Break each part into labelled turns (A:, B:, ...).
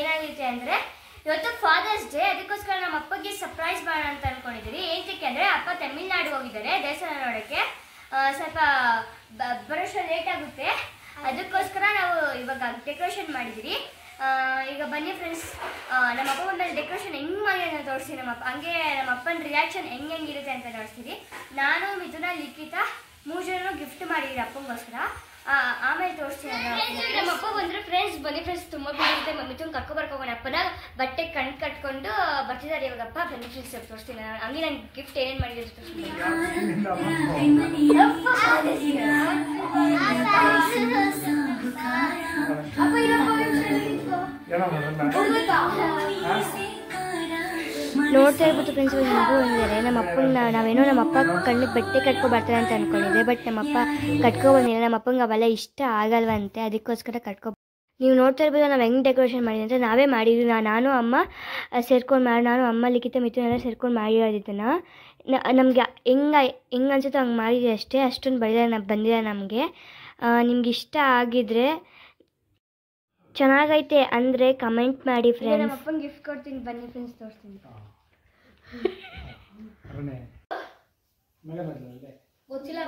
A: ಏನಾಗಿರುತ್ತೆ ಅಂದರೆ ಇವತ್ತು ಫಾದರ್ಸ್ ಡೇ. ಅದಕ್ಕೋಸ್ಕರ ನಮ್ಮ ಅಪ್ಪಗೆ ಸರ್ಪ್ರೈಸ್ ಮಾಡೋಣ ಅಂತ ಅನ್ಕೊಂಡಿದ್ದೀವಿ. ಏನಕ್ಕೆ ಅಂದರೆ ಅಪ್ಪ ತಮಿಳ್ನಾಡು ಹೋಗಿದ್ದಾರೆ ದೇವಸ್ಥಾನ ನೋಡೋಕ್ಕೆ. ಸ್ವಲ್ಪ ಬರೋಷ್ಟು ಲೇಟ್ ಆಗುತ್ತೆ. ಅದಕ್ಕೋಸ್ಕರ ನಾವು ಇವಾಗ ಡೆಕೋರೇಷನ್ ಮಾಡಿದ್ದೀವಿ. ಈಗ ಬನ್ನಿ ಫ್ರೆಂಡ್ಸ್, ನಮ್ಮ ಅಪ್ಪ ಬಂದಲ್ಲಿ ಡೆಕೋರೇಷನ್ ಹೆಂಗೆ ಮಾಡಿ ಅಂತ ತೋರಿಸ್ತೀವಿ. ನಮ್ಮ ಅಪ್ಪ ಹಂಗೆ ನಮ್ಮ ಅಪ್ಪನ ರಿಯಾಕ್ಷನ್ ಹೆಂಗಿರುತ್ತೆ ಅಂತ ತೋರಿಸ್ತೀವಿ. ನಾನು ಮಿಥುನ ಲಿಖಿತ 3 ಜನ ಗಿಫ್ಟ್ ಮಾಡಿದ್ದೀವಿ ಅಪ್ಪಂಗೋಸ್ಕರ. ಆಮೇಲೆ ತೋರಿಸ್ತೀನಿ. ನಮ್ಮ ಅಪ್ಪ ಬಂದರೆ ಫ್ರೆಂಡ್ಸ್ ಬನ್ನಿ ಫ್ರೆಂಡ್ಸ್, ತುಂಬ ಬಿಡುತ್ತೆ. ಮಿಥುನ್ ಕರ್ಕೊಬರ್ಕೋಗೋಣ ಅಪ್ಪನ. ಬಟ್ಟೆ ಕಣ್ ಕಟ್ಕೊಂಡು ಬರ್ತಿದ್ದಾರೆ ಇವಾಗಪ್ಪ. ಬನ್ನಿ ಫ್ರೆಂಡ್ಸ್ ತೋರಿಸ್ತೀನಿ. ಹಂಗೆ ನಾನು ಗಿಫ್ಟ್ ಏನೇನು ಮಾಡಿದ್ದೀನಿ ತೋರಿಸ್ತೀನಿ. ನೋಡ್ತಾ ಇರ್ಬೋದು ಫ್ರೆಂಡ್ಸ್, ಹಿಂಗೂ ಬಂದಿದ್ದಾರೆ. ನಮ್ಮ ಅಪ್ಪಂಗೆ ನಾವೇನೋ ನಮ್ಮ ಅಪ್ಪ ಕಣ್ಣಿಗೆ ಬಟ್ಟೆ ಕಟ್ಕೊ ಬರ್ತಾರೆ ಅಂತ ಅಂದ್ಕೊಂಡಿದ್ದೆ. ಬಟ್ ನಮ್ಮ ಅಪ್ಪ ಕಟ್ಕೊ ಬಂದಿಲ್ಲ. ನಮ್ಮ ಅಪ್ಪಂಗೆ ಅವೆಲ್ಲ ಇಷ್ಟ ಆಗಲ್ವಂತೆ, ಅದಕ್ಕೋಸ್ಕರ ನೀವು ನೋಡ್ತಾ ಇರ್ಬೋದು ನಾವು ಹೆಂಗೆ ಡೆಕೋರೇಷನ್ ಮಾಡಿದ್ವಿ ಅಂತ. ನಾವೇ ಮಾಡಿದ್ವಿ, ನಾನು ಅಮ್ಮ ಸೇರ್ಕೊಂಡು ನಾನು ಅಮ್ಮ ಲಿಖಿತ ಮಿಥುನ್ ಎಲ್ಲ ಸೇರ್ಕೊಂಡು ಮಾಡಿರೋದಿದ್ದನ್ನು. ನಮಗೆ ಹೆಂಗೆ ಅನ್ಸುತ್ತೋ ಹಂಗೆ ಮಾಡಿದ್ವಿ ಅಷ್ಟೇ. ಅಷ್ಟೊಂದು ಬಂದಿದೆ ನಮಗೆ. ನಿಮ್ಗೆ ಇಷ್ಟ ಆಗಿದ್ರೆ ಚೆನ್ನಾಗೈತೆ ಅಂದರೆ ಕಮೆಂಟ್ ಮಾಡಿ ಫ್ರೆಂಡ್ಸ್. ನಮ್ಮ ಅಪ್ಪಂಗೆ ಗಿಫ್ಟ್ ಕೊಡ್ತೀನಿ ಬನ್ನಿ ಫ್ರೆಂಡ್ಸ್, ತೋರಿಸ್ತೀನಿ. ಗೊತ್ತಿಲ್ಲ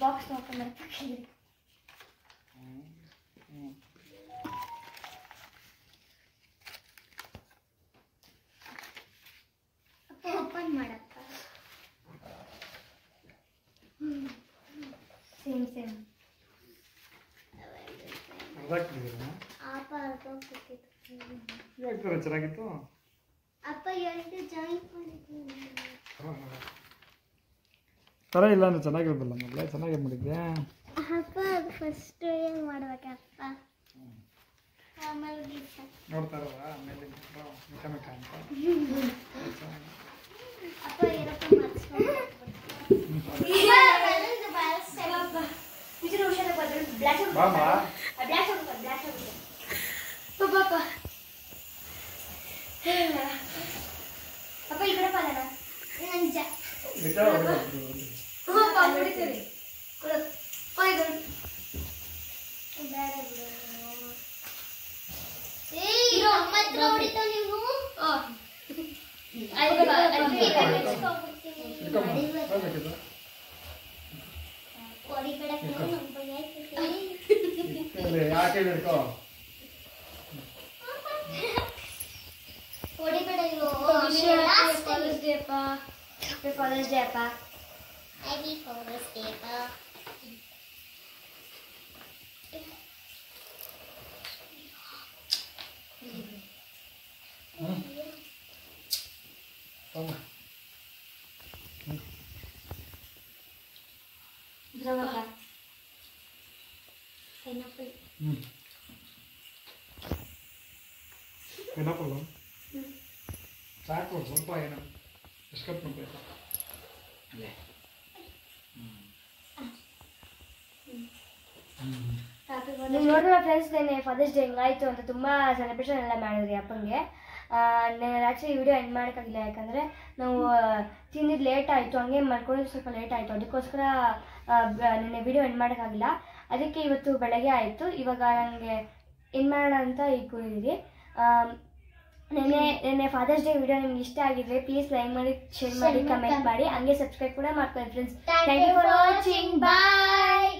A: ಬಾಕ್ಸ್ ಓಪನ್ ಮಾಡ್ತೀನಿ. ಓಪನ್ ಮಾಡಪ್ಪ. ಸೇಮ್ ಸೇಮ್
B: ಚೆನ್ನಾಗಿತ್ತು.
A: ಅಪ್ಪ ಎಷ್ಟು ಜಾಯಿಂಟ್ ಮಾಡಿದ್ದೀನಿ
B: ಥರ ಇಲ್ಲ ಅಂದ್ರೆ ಚೆನ್ನಾಗಿರೋದಿಲ್ಲ. ಮೊದಲೇ ಚೆನ್ನಾಗಿ ಮಾಡಿದ್ದೆ
A: ಅಪ್ಪ. ಅದು ಫಸ್ಟ್ ಏನು ಮಾಡ್ಬೇಕಪ್ಪ? ಆಮೇಲೆ
B: ನೋಡ್ತಾರಲ್ಲ ಆಮೇಲೆ ಮಿಠ ಮಿಠ ಅಂತ
A: ಅಪ್ಪ ಏನಪ್ಪ ಅಪ್ಪ ಈ ಕಡೆ ಪಾಲನ ನಿಜ Father's Day, Appa. Happy Father's Day, Appa.
B: Pineapple. ಸಾಕು ಸ್ವಲ್ಪ ಏನೋ ಎಸ್ಕಪ್ ಮಾಡಬೇಕು.
A: ನೀವು ನೋಡಿದ್ರೆ ಫ್ರೆಂಡ್ಸ್, ನೆನ್ನೆ ಫಾದರ್ಸ್ ಡೇ ಹೆಂಗಾಯಿತು ಅಂತ ತುಂಬ ಸೆಲೆಬ್ರೇಷನ್ ಎಲ್ಲ ಮಾಡಿದ್ರಿ ಅಪ್ಪಂಗೆ. ಆ್ಯಕ್ಚುಲಿ ವಿಡಿಯೋ ಎಂಡ್ ಮಾಡೋಕ್ಕಾಗಿಲ್ಲ, ಯಾಕಂದರೆ ನಾವು ತಿಂದಿದ್ದು ಲೇಟ್ ಆಯಿತು, ಹಂಗೆ ಮಾಡ್ಕೊಂಡು ಸ್ವಲ್ಪ ಲೇಟ್ ಆಯಿತು. ಅದಕ್ಕೋಸ್ಕರ ನೆನ್ನೆ ವಿಡಿಯೋ ಎಂಡ್ ಮಾಡೋಕ್ಕಾಗಿಲ್ಲ. ಅದಕ್ಕೆ ಇವತ್ತು ಬೆಳಗ್ಗೆ ಆಯಿತು. ಇವಾಗ ನನಗೆ ಏನು ಮಾಡೋಣ ಅಂತ ಈಗ ಕೂರಿದ್ದೀವಿ. ನೆನ್ನೆ ಫಾದರ್ಸ್ ಡೇ ವಿಡಿಯೋ ನಿಮ್ಗೆ ಇಷ್ಟ ಆಗಿದ್ರೆ ಪ್ಲೀಸ್ ಲೈಕ್ ಮಾಡಿ, ಶೇರ್ ಮಾಡಿ, ಕಮೆಂಟ್ ಮಾಡಿ, ಹಂಗೆ ಸಬ್ಸ್ಕ್ರೈಬ್ ಕೂಡ ಮಾಡ್ಕೊಳ್ಳಿ friends. Thank you for watching. Bye.